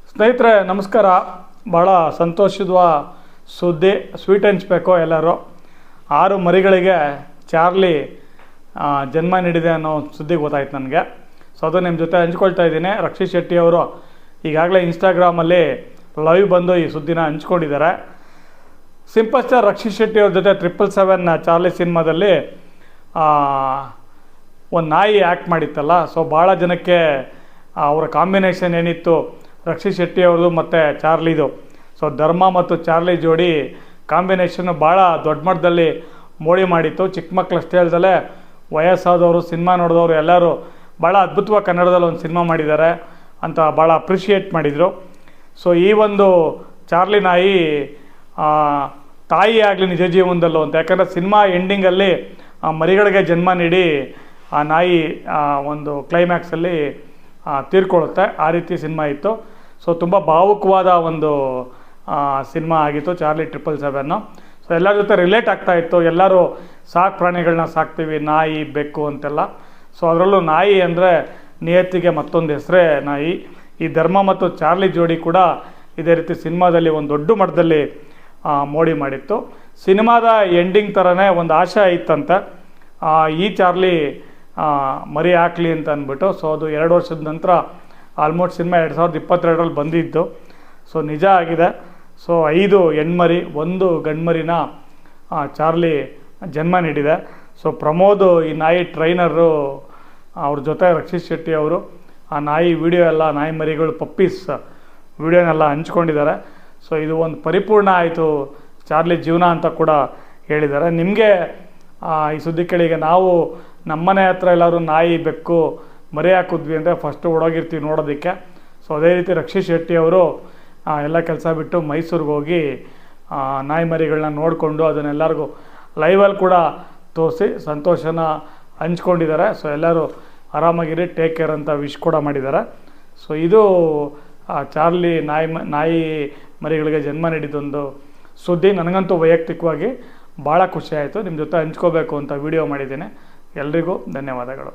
ಸ್ನೇಹಿತರೆ ನಮಸ್ಕಾರ. ಭಾಳ ಸಂತೋಷದ ಸುದ್ದಿ, ಸ್ವೀಟ್ ಹಂಚಬೇಕು ಎಲ್ಲರೂ. 6 ಮರಿಗಳಿಗೆ ಚಾರ್ಲಿ ಜನ್ಮ ನೀಡಿದೆ ಅನ್ನೋ ಸುದ್ದಿ ಗೊತ್ತಾಯ್ತು ನನಗೆ. ಸೊ ಅದು ನಿಮ್ಮ ಜೊತೆ ಹಂಚ್ಕೊಳ್ತಾ ಇದ್ದೀನಿ. ರಕ್ಷಿತ್ ಶೆಟ್ಟಿ ಅವರು ಈಗಾಗಲೇ ಇನ್ಸ್ಟಾಗ್ರಾಮಲ್ಲಿ ಲೈವ್ ಬಂದು ಈ ಸುದ್ದಿನ ಹಂಚ್ಕೊಂಡಿದ್ದಾರೆ. ಸಿಂಪಲ್ ಸ್ಟಾರ್ ರಕ್ಷಿತ್ ಶೆಟ್ಟಿ ಅವ್ರ ಜೊತೆ 777 ಚಾರ್ಲಿ ಸಿನಿಮಾದಲ್ಲಿ ಒಂದು ನಾಯಿ ಆ್ಯಕ್ಟ್ ಮಾಡಿತ್ತಲ್ಲ. ಸೊ ಭಾಳ ಜನಕ್ಕೆ ಅವರ ಕಾಂಬಿನೇಷನ್ ಏನಿತ್ತು ರಕ್ಷಿತ್ ಶೆಟ್ಟಿ ಅವ್ರದ್ದು ಮತ್ತು ಚಾರ್ಲಿದು. ಸೊ ಧರ್ಮ ಮತ್ತು ಚಾರ್ಲಿ ಜೋಡಿ ಕಾಂಬಿನೇಷನ್ನು ಭಾಳ ದೊಡ್ಡ ಮಟ್ಟದಲ್ಲಿ ಮೋಡಿ ಮಾಡಿತ್ತು. ಚಿಕ್ಕ ಮಕ್ಕಳು ಅಷ್ಟೇ ಅಲ್ಲದೆ ವಯಸ್ಸಾದವರು, ಸಿನಿಮಾ ನೋಡಿದವರು ಎಲ್ಲರೂ ಭಾಳ ಅದ್ಭುತವಾಗಿ ಕನ್ನಡದಲ್ಲಿ ಒಂದು ಸಿನಿಮಾ ಮಾಡಿದ್ದಾರೆ ಅಂತ ಭಾಳ ಅಪ್ರಿಷಿಯೇಟ್ ಮಾಡಿದರು. ಸೊ ಈ ಒಂದು ಚಾರ್ಲಿ ನಾಯಿ ತಾಯಿ ಆಗಲಿ ನಿಜ ಜೀವನದಲ್ಲೂ ಅಂತ, ಯಾಕಂದರೆ ಸಿನಿಮಾ ಎಂಡಿಂಗಲ್ಲಿ ಮರಿಗಳಿಗೆ ಜನ್ಮ ನೀಡಿ ಆ ನಾಯಿ ಒಂದು ಕ್ಲೈಮ್ಯಾಕ್ಸಲ್ಲಿ ತೀರ್ಕೊಳ್ಳುತ್ತೆ. ಆ ರೀತಿ ಸಿನಿಮಾ ಇತ್ತು. ಸೊ ತುಂಬ ಭಾವುಕವಾದ ಒಂದು ಸಿನಿಮಾ ಆಗಿತ್ತು ಚಾರ್ಲಿ 777. ಸೊ ಎಲ್ಲರ ಜೊತೆ ರಿಲೇಟ್ ಆಗ್ತಾಯಿತ್ತು. ಎಲ್ಲರೂ ಸಾಕು ಪ್ರಾಣಿಗಳನ್ನ ಸಾಕ್ತೀವಿ, ನಾಯಿ ಬೆಕ್ಕು ಅಂತೆಲ್ಲ. ಸೊ ಅದರಲ್ಲೂ ನಾಯಿ ಅಂದರೆ ನಿಯತ್ತಿಗೆ ಮತ್ತೊಂದು ಹೆಸರೇ ನಾಯಿ. ಈ ಧರ್ಮ ಮತ್ತು ಚಾರ್ಲಿ ಜೋಡಿ ಕೂಡ ಇದೇ ರೀತಿ ಸಿನಿಮಾದಲ್ಲಿ ಒಂದು ದೊಡ್ಡ ಮಟ್ಟದಲ್ಲಿ ಮೋಡಿ ಮಾಡಿತ್ತು. ಸಿನಿಮಾದ ಎಂಡಿಂಗ್ ಥರನೇ ಒಂದು ಆಶೆ ಇತ್ತಂತೆ, ಈ ಚಾರ್ಲಿ ಮರಿ ಹಾಕಲಿ ಅಂತ ಅಂದ್ಬಿಟ್ಟು. ಸೊ ಅದು 2 ವರ್ಷದ ನಂತರ ಆಲ್ಮೋಸ್ಟ್ ಸಿನಿಮಾ 2022ರಲ್ಲಿ ಬಂದಿದ್ದು. ಸೊ ನಿಜ ಆಗಿದೆ. ಸೊ 5 ಹೆಣ್ಮರಿ, 1 ಗಂಡ್ಮರಿನ ಚಾರ್ಲಿ ಜನ್ಮ ನೀಡಿದೆ. ಸೊ ಪ್ರಮೋದ್ ಈ ನಾಯಿ ಟ್ರೈನರು, ಅವ್ರ ಜೊತೆ ರಕ್ಷಿತ್ ಶೆಟ್ಟಿ ಅವರು ಆ ನಾಯಿ ವಿಡಿಯೋ ಎಲ್ಲ, ನಾಯಿ ಮರಿಗಳು ಪಪ್ಪೀಸ್ ವಿಡಿಯೋನೆಲ್ಲ ಹಂಚ್ಕೊಂಡಿದ್ದಾರೆ. ಸೊ ಇದು ಒಂದು ಪರಿಪೂರ್ಣ ಆಯಿತು ಚಾರ್ಲಿ ಜೀವನ ಅಂತ ಕೂಡ ಹೇಳಿದ್ದಾರೆ. ನಿಮಗೆ ಈ ಸುದ್ದಿ ಕೇಳಿಗೆ ನಾವು ನಮ್ಮನೆ ಹತ್ರ ಎಲ್ಲರೂ ನಾಯಿ ಬೆಕ್ಕು ಮರಿ ಹಾಕಿದ್ವಿ ಅಂದರೆ ಫಸ್ಟು ಓಡೋಗಿರ್ತೀವಿ ನೋಡೋದಕ್ಕೆ. ಸೊ ಅದೇ ರೀತಿ ರಕ್ಷಿತ್ ಶೆಟ್ಟಿ ಅವರು ಎಲ್ಲ ಕೆಲಸ ಬಿಟ್ಟು ಮೈಸೂರಿಗೆ ಹೋಗಿ ನಾಯಿ ಮರಿಗಳನ್ನ ನೋಡಿಕೊಂಡು ಅದನ್ನೆಲ್ಲರಿಗೂ ಲೈವಲ್ಲಿ ಕೂಡ ತೋರಿಸಿ ಸಂತೋಷನ ಹಂಚ್ಕೊಂಡಿದ್ದಾರೆ. ಸೊ ಎಲ್ಲರೂ ಆರಾಮಾಗಿರಿ, ಟೇಕ್ ಕೇರ್ ಅಂತ ವಿಶ್ ಕೂಡ ಮಾಡಿದ್ದಾರೆ. ಸೊ ಇದು ಚಾರ್ಲಿ ನಾಯಿ ಮರಿಗಳಿಗೆ ಜನ್ಮ ನೀಡಿದೊಂದು ಸುದ್ದಿ. ನನಗಂತೂ ವೈಯಕ್ತಿಕವಾಗಿ ಭಾಳ ಖುಷಿ ಆಯಿತು. ನಿಮ್ಮ ಜೊತೆ ಹಂಚ್ಕೋಬೇಕು ಅಂತ ವಿಡಿಯೋ ಮಾಡಿದ್ದೀನಿ. ಎಲ್ರಿಗೂ ಧನ್ಯವಾದಗಳು.